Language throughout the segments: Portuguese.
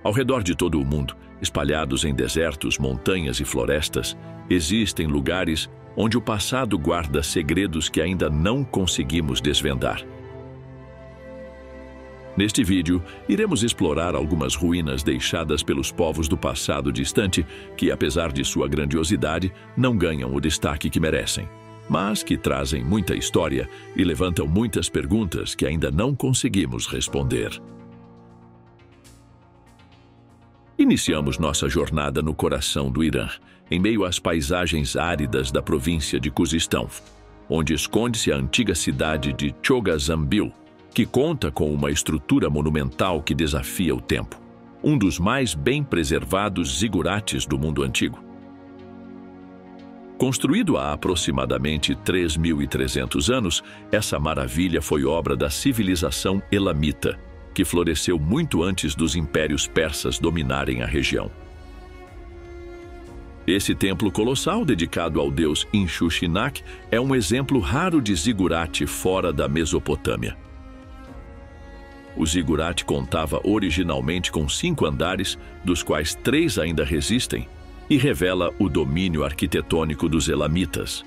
Ao redor de todo o mundo, espalhados em desertos, montanhas e florestas, existem lugares onde o passado guarda segredos que ainda não conseguimos desvendar. Neste vídeo, iremos explorar algumas ruínas deixadas pelos povos do passado distante que, apesar de sua grandiosidade, não ganham o destaque que merecem, mas que trazem muita história e levantam muitas perguntas que ainda não conseguimos responder. Iniciamos nossa jornada no coração do Irã, em meio às paisagens áridas da província de Khuzistão, onde esconde-se a antiga cidade de Chogha-Zambil, que conta com uma estrutura monumental que desafia o tempo, um dos mais bem preservados zigurates do mundo antigo. Construído há aproximadamente 3.300 anos, essa maravilha foi obra da civilização elamita, que floresceu muito antes dos impérios persas dominarem a região. Esse templo colossal dedicado ao deus Inshushinak é um exemplo raro de zigurate fora da Mesopotâmia. O zigurate contava originalmente com 5 andares, dos quais 3 ainda resistem, e revela o domínio arquitetônico dos elamitas.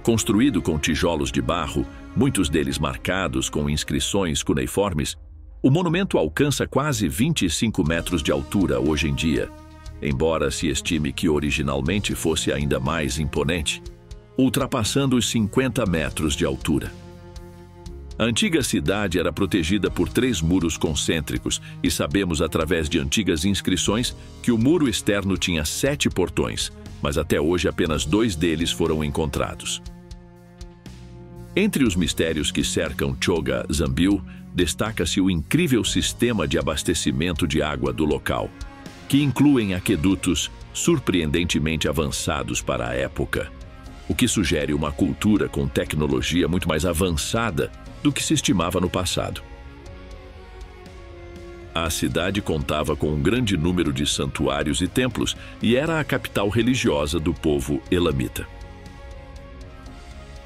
Construído com tijolos de barro, muitos deles marcados com inscrições cuneiformes, o monumento alcança quase 25 metros de altura hoje em dia, embora se estime que originalmente fosse ainda mais imponente, ultrapassando os 50 metros de altura. A antiga cidade era protegida por 3 muros concêntricos e sabemos através de antigas inscrições que o muro externo tinha 7 portões, mas até hoje apenas 2 deles foram encontrados. Entre os mistérios que cercam Chogha-Zambil, destaca-se o incrível sistema de abastecimento de água do local, que incluem aquedutos surpreendentemente avançados para a época, o que sugere uma cultura com tecnologia muito mais avançada do que se estimava no passado. A cidade contava com um grande número de santuários e templos e era a capital religiosa do povo elamita.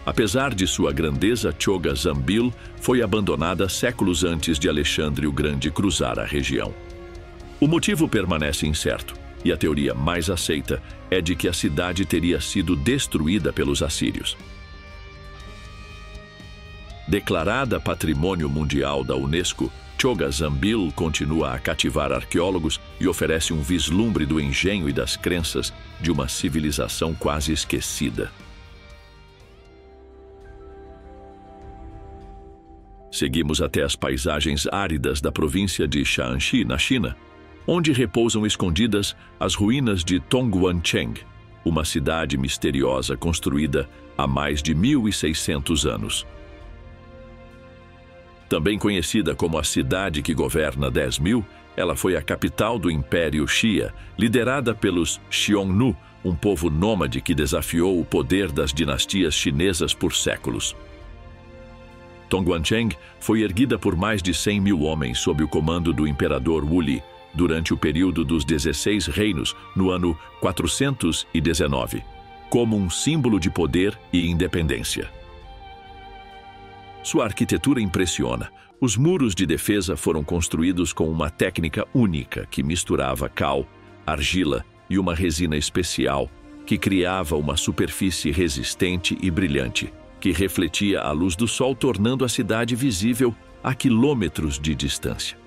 Apesar de sua grandeza, Chogha-Zambil foi abandonada séculos antes de Alexandre o Grande cruzar a região. O motivo permanece incerto, e a teoria mais aceita é de que a cidade teria sido destruída pelos assírios. Declarada Patrimônio Mundial da Unesco, Chogha-Zambil continua a cativar arqueólogos e oferece um vislumbre do engenho e das crenças de uma civilização quase esquecida. Seguimos até as paisagens áridas da província de Shaanxi, na China, onde repousam escondidas as ruínas de Tongguancheng, uma cidade misteriosa construída há mais de 1.600 anos. Também conhecida como a cidade que governa 10.000, ela foi a capital do Império Xia, liderada pelos Xiongnu, um povo nômade que desafiou o poder das dinastias chinesas por séculos. Tongguancheng foi erguida por mais de 100.000 homens sob o comando do imperador Wuli, durante o período dos 16 reinos, no ano 419, como um símbolo de poder e independência. Sua arquitetura impressiona. Os muros de defesa foram construídos com uma técnica única que misturava cal, argila e uma resina especial que criava uma superfície resistente e brilhante, que refletia a luz do sol, tornando a cidade visível a quilômetros de distância.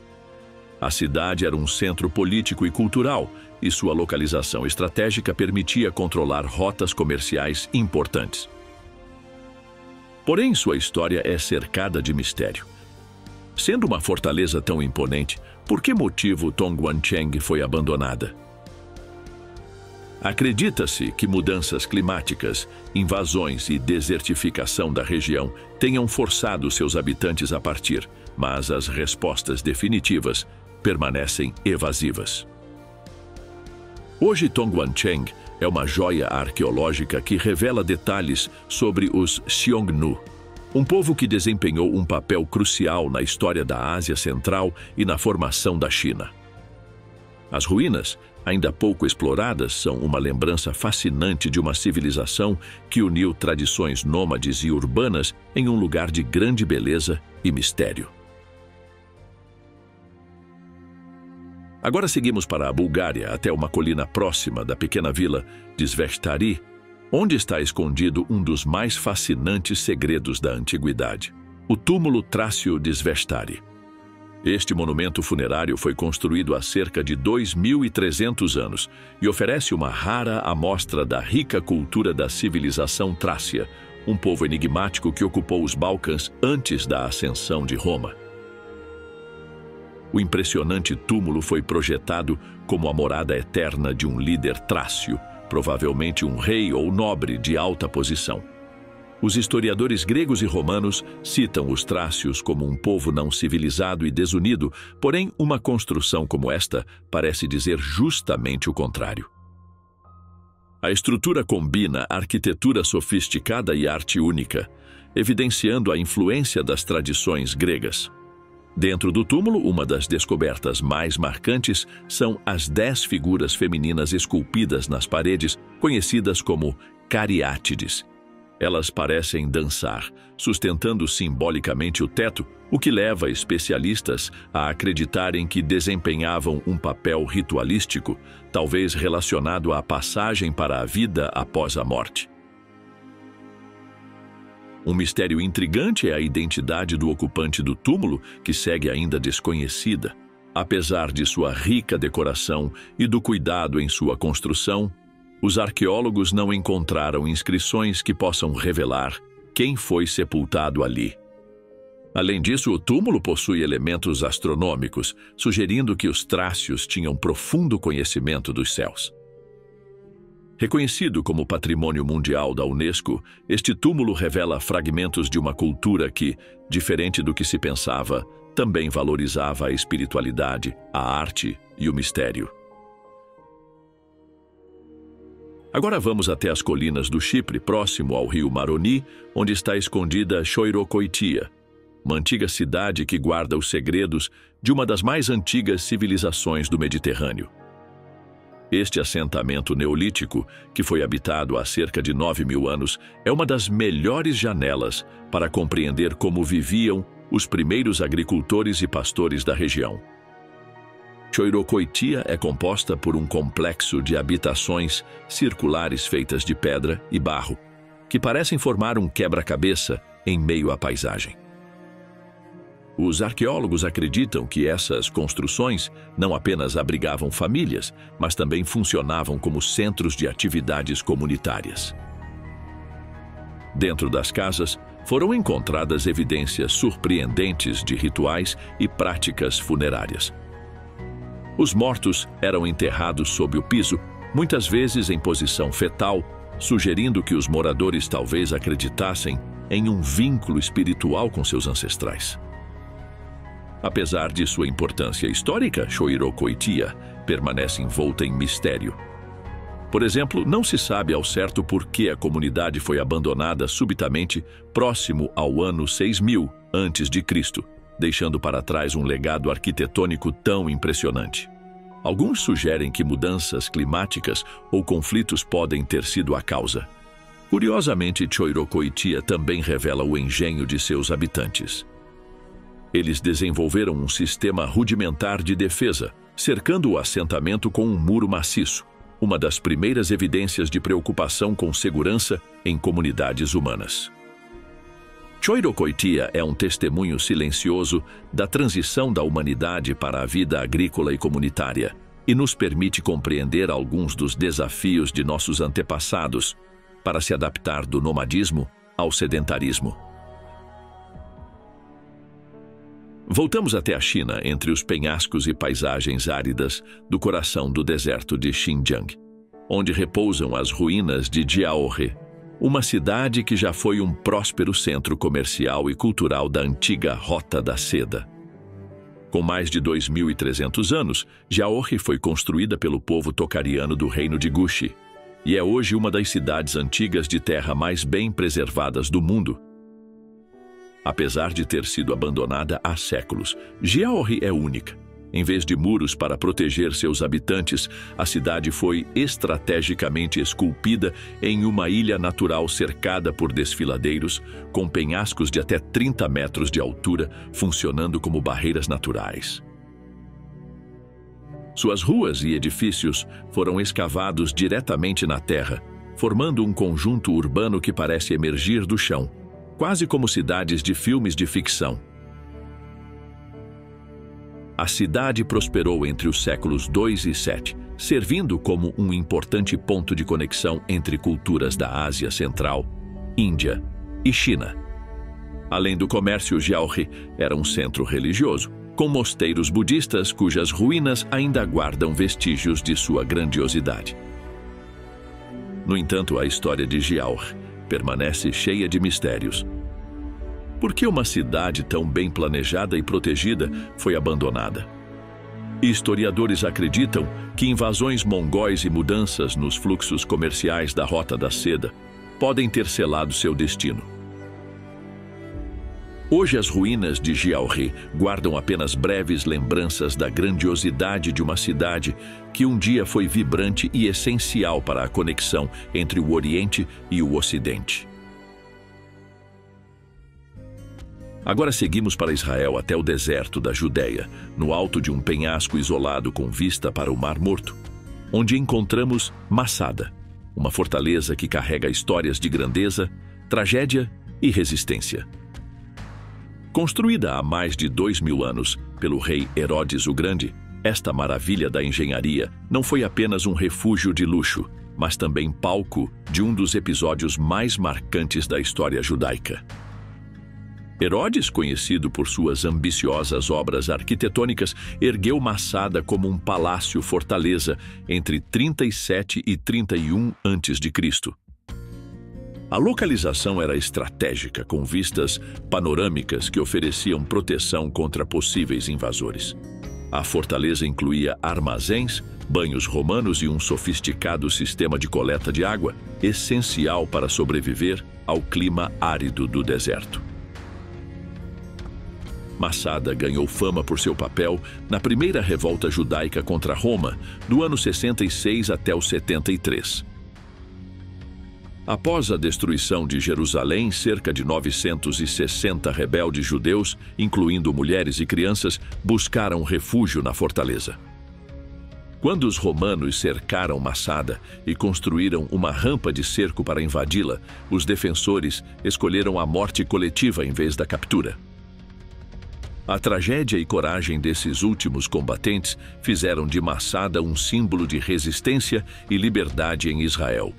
A cidade era um centro político e cultural, e sua localização estratégica permitia controlar rotas comerciais importantes. Porém, sua história é cercada de mistério. Sendo uma fortaleza tão imponente, por que motivo Tongguancheng foi abandonada? Acredita-se que mudanças climáticas, invasões e desertificação da região tenham forçado seus habitantes a partir, mas as respostas definitivas permanecem evasivas. Hoje, Tongguancheng é uma joia arqueológica que revela detalhes sobre os Xiongnu, um povo que desempenhou um papel crucial na história da Ásia Central e na formação da China. As ruínas, ainda pouco exploradas, são uma lembrança fascinante de uma civilização que uniu tradições nômades e urbanas em um lugar de grande beleza e mistério. Agora seguimos para a Bulgária, até uma colina próxima da pequena vila de Zvestari, onde está escondido um dos mais fascinantes segredos da antiguidade, o túmulo trácio de Zvestari. Este monumento funerário foi construído há cerca de 2.300 anos e oferece uma rara amostra da rica cultura da civilização trácia, um povo enigmático que ocupou os Balcãs antes da ascensão de Roma. O impressionante túmulo foi projetado como a morada eterna de um líder trácio, provavelmente um rei ou nobre de alta posição. Os historiadores gregos e romanos citam os trácios como um povo não civilizado e desunido, porém uma construção como esta parece dizer justamente o contrário. A estrutura combina arquitetura sofisticada e arte única, evidenciando a influência das tradições gregas. Dentro do túmulo, uma das descobertas mais marcantes são as 10 figuras femininas esculpidas nas paredes, conhecidas como cariátides. Elas parecem dançar, sustentando simbolicamente o teto, o que leva especialistas a acreditarem que desempenhavam um papel ritualístico, talvez relacionado à passagem para a vida após a morte. Um mistério intrigante é a identidade do ocupante do túmulo, que segue ainda desconhecida. Apesar de sua rica decoração e do cuidado em sua construção, os arqueólogos não encontraram inscrições que possam revelar quem foi sepultado ali. Além disso, o túmulo possui elementos astronômicos, sugerindo que os trácios tinham profundo conhecimento dos céus. Reconhecido como Patrimônio Mundial da Unesco, este túmulo revela fragmentos de uma cultura que, diferente do que se pensava, também valorizava a espiritualidade, a arte e o mistério. Agora vamos até as colinas do Chipre, próximo ao rio Maroni, onde está escondida Choirokoitia, uma antiga cidade que guarda os segredos de uma das mais antigas civilizações do Mediterrâneo. Este assentamento neolítico, que foi habitado há cerca de 9.000 anos, é uma das melhores janelas para compreender como viviam os primeiros agricultores e pastores da região. Choirokoitia é composta por um complexo de habitações circulares feitas de pedra e barro, que parecem formar um quebra-cabeça em meio à paisagem. Os arqueólogos acreditam que essas construções não apenas abrigavam famílias, mas também funcionavam como centros de atividades comunitárias. Dentro das casas, foram encontradas evidências surpreendentes de rituais e práticas funerárias. Os mortos eram enterrados sob o piso, muitas vezes em posição fetal, sugerindo que os moradores talvez acreditassem em um vínculo espiritual com seus ancestrais. Apesar de sua importância histórica, Choirokoitia permanece envolta em mistério. Por exemplo, não se sabe ao certo por que a comunidade foi abandonada subitamente próximo ao ano 6000 a.C., deixando para trás um legado arquitetônico tão impressionante. Alguns sugerem que mudanças climáticas ou conflitos podem ter sido a causa. Curiosamente, Choirokoitia também revela o engenho de seus habitantes. Eles desenvolveram um sistema rudimentar de defesa, cercando o assentamento com um muro maciço, uma das primeiras evidências de preocupação com segurança em comunidades humanas. Choirokoitia é um testemunho silencioso da transição da humanidade para a vida agrícola e comunitária e nos permite compreender alguns dos desafios de nossos antepassados para se adaptar do nomadismo ao sedentarismo. Voltamos até a China, entre os penhascos e paisagens áridas do coração do deserto de Xinjiang, onde repousam as ruínas de Jiaorhe, uma cidade que já foi um próspero centro comercial e cultural da antiga Rota da Seda. Com mais de 2.300 anos, Jiaorhe foi construída pelo povo tocariano do reino de Guxi e é hoje uma das cidades antigas de terra mais bem preservadas do mundo. Apesar de ter sido abandonada há séculos, Jiaorhe é única. Em vez de muros para proteger seus habitantes, a cidade foi estrategicamente esculpida em uma ilha natural cercada por desfiladeiros, com penhascos de até 30 metros de altura, funcionando como barreiras naturais. Suas ruas e edifícios foram escavados diretamente na terra, formando um conjunto urbano que parece emergir do chão, quase como cidades de filmes de ficção. A cidade prosperou entre os séculos 2 e 7, servindo como um importante ponto de conexão entre culturas da Ásia Central, Índia e China. Além do comércio, Gyalri era um centro religioso, com mosteiros budistas cujas ruínas ainda guardam vestígios de sua grandiosidade. No entanto, a história de Gyalri permanece cheia de mistérios. Por que uma cidade tão bem planejada e protegida foi abandonada? Historiadores acreditam que invasões mongóis e mudanças nos fluxos comerciais da Rota da Seda podem ter selado seu destino. Hoje, as ruínas de Gyalri guardam apenas breves lembranças da grandiosidade de uma cidade que um dia foi vibrante e essencial para a conexão entre o Oriente e o Ocidente. Agora seguimos para Israel até o deserto da Judéia, no alto de um penhasco isolado com vista para o Mar Morto, onde encontramos Massada, uma fortaleza que carrega histórias de grandeza, tragédia e resistência. Construída há mais de 2000 anos pelo rei Herodes o Grande, esta maravilha da engenharia não foi apenas um refúgio de luxo, mas também palco de um dos episódios mais marcantes da história judaica. Herodes, conhecido por suas ambiciosas obras arquitetônicas, ergueu Massada como um palácio-fortaleza entre 37 e 31 a.C. A localização era estratégica, com vistas panorâmicas que ofereciam proteção contra possíveis invasores. A fortaleza incluía armazéns, banhos romanos e um sofisticado sistema de coleta de água, essencial para sobreviver ao clima árido do deserto. Massada ganhou fama por seu papel na primeira revolta judaica contra Roma, do ano 66 até o 73. Após a destruição de Jerusalém, cerca de 960 rebeldes judeus, incluindo mulheres e crianças, buscaram refúgio na fortaleza. Quando os romanos cercaram Massada e construíram uma rampa de cerco para invadi-la, os defensores escolheram a morte coletiva em vez da captura. A tragédia e coragem desses últimos combatentes fizeram de Massada um símbolo de resistência e liberdade em Israel.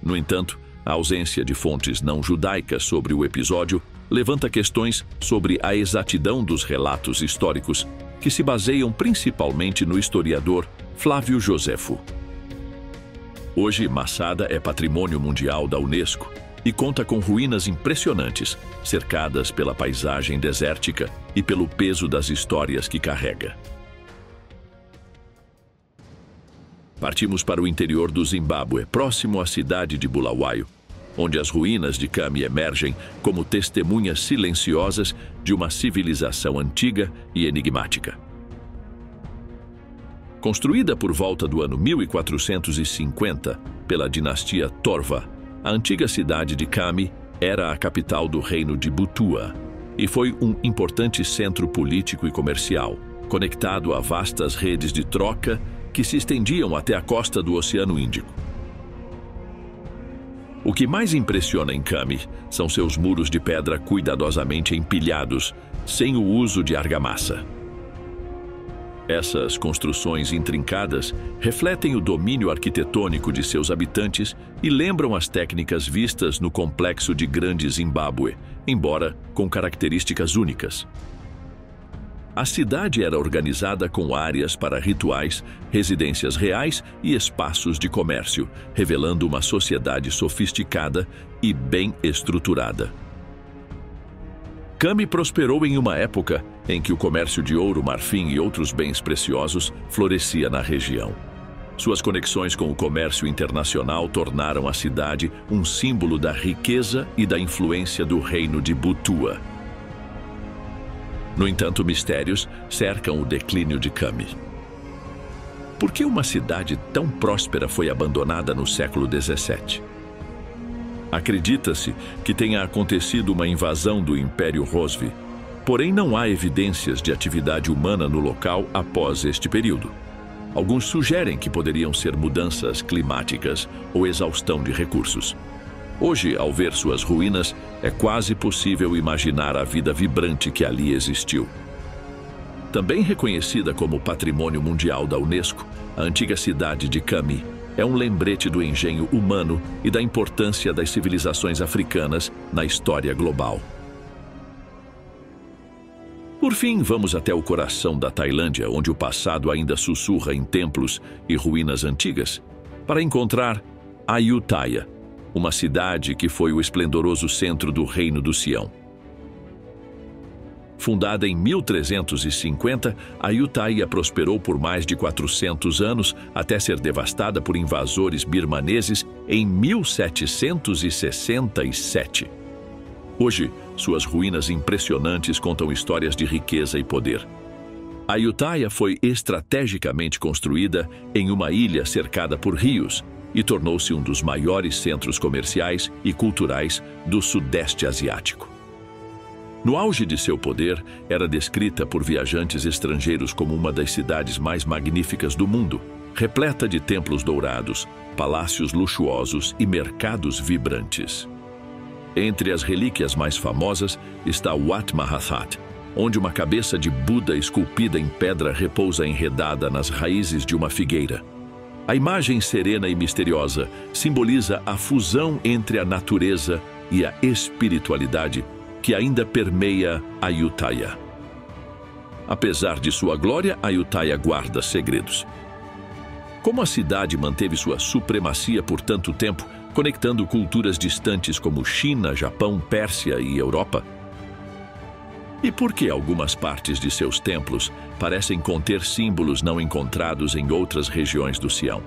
No entanto, a ausência de fontes não judaicas sobre o episódio levanta questões sobre a exatidão dos relatos históricos, que se baseiam principalmente no historiador Flávio Joséfo. Hoje, Massada é patrimônio mundial da Unesco e conta com ruínas impressionantes, cercadas pela paisagem desértica e pelo peso das histórias que carrega. Partimos para o interior do Zimbábue, próximo à cidade de Bulawayo, onde as ruínas de Kami emergem como testemunhas silenciosas de uma civilização antiga e enigmática. Construída por volta do ano 1450 pela dinastia Torva, a antiga cidade de Kami era a capital do reino de Butua e foi um importante centro político e comercial, conectado a vastas redes de troca que se estendiam até a costa do Oceano Índico. O que mais impressiona em Kami são seus muros de pedra cuidadosamente empilhados, sem o uso de argamassa. Essas construções intrincadas refletem o domínio arquitetônico de seus habitantes e lembram as técnicas vistas no complexo de Grande Zimbábue, embora com características únicas. A cidade era organizada com áreas para rituais, residências reais e espaços de comércio, revelando uma sociedade sofisticada e bem estruturada. Kami prosperou em uma época em que o comércio de ouro, marfim e outros bens preciosos florescia na região. Suas conexões com o comércio internacional tornaram a cidade um símbolo da riqueza e da influência do reino de Butua. No entanto, mistérios cercam o declínio de Kami. Por que uma cidade tão próspera foi abandonada no século XVII? Acredita-se que tenha acontecido uma invasão do Império Rosvi, porém não há evidências de atividade humana no local após este período. Alguns sugerem que poderiam ser mudanças climáticas ou exaustão de recursos. Hoje, ao ver suas ruínas, é quase possível imaginar a vida vibrante que ali existiu. Também reconhecida como Patrimônio Mundial da Unesco, a antiga cidade de Kami é um lembrete do engenho humano e da importância das civilizações africanas na história global. Por fim, vamos até o coração da Tailândia, onde o passado ainda sussurra em templos e ruínas antigas, para encontrar Ayutthaya, uma cidade que foi o esplendoroso centro do Reino do Sião. Fundada em 1350, Ayutthaya prosperou por mais de 400 anos até ser devastada por invasores birmaneses em 1767. Hoje, suas ruínas impressionantes contam histórias de riqueza e poder. Ayutthaya foi estrategicamente construída em uma ilha cercada por rios e tornou-se um dos maiores centros comerciais e culturais do Sudeste Asiático. No auge de seu poder, era descrita por viajantes estrangeiros como uma das cidades mais magníficas do mundo, repleta de templos dourados, palácios luxuosos e mercados vibrantes. Entre as relíquias mais famosas está Wat Mahathat, onde uma cabeça de Buda esculpida em pedra repousa enredada nas raízes de uma figueira. A imagem serena e misteriosa simboliza a fusão entre a natureza e a espiritualidade que ainda permeia Ayutthaya. Apesar de sua glória, Ayutthaya guarda segredos. Como a cidade manteve sua supremacia por tanto tempo, conectando culturas distantes como China, Japão, Pérsia e Europa? E por que algumas partes de seus templos parecem conter símbolos não encontrados em outras regiões do Sião?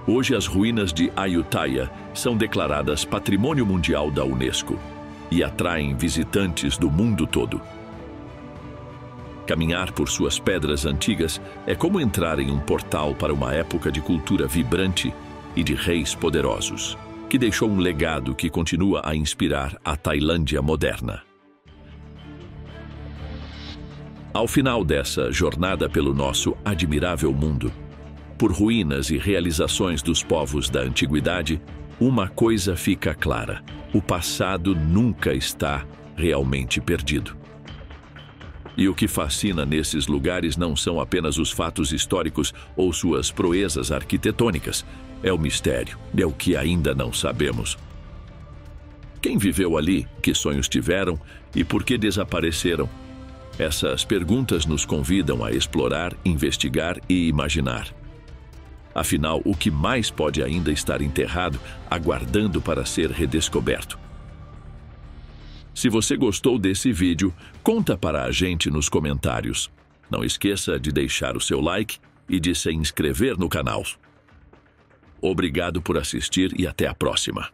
Hoje, as ruínas de Ayutthaya são declaradas Patrimônio Mundial da Unesco e atraem visitantes do mundo todo. Caminhar por suas pedras antigas é como entrar em um portal para uma época de cultura vibrante e de reis poderosos, que deixou um legado que continua a inspirar a Tailândia moderna. Ao final dessa jornada pelo nosso admirável mundo, por ruínas e realizações dos povos da antiguidade, uma coisa fica clara: o passado nunca está realmente perdido. E o que fascina nesses lugares não são apenas os fatos históricos ou suas proezas arquitetônicas, é o mistério, é o que ainda não sabemos. Quem viveu ali, que sonhos tiveram e por que desapareceram? Essas perguntas nos convidam a explorar, investigar e imaginar. Afinal, o que mais pode ainda estar enterrado, aguardando para ser redescoberto? Se você gostou desse vídeo, conta para a gente nos comentários. Não esqueça de deixar o seu like e de se inscrever no canal. Obrigado por assistir e até a próxima.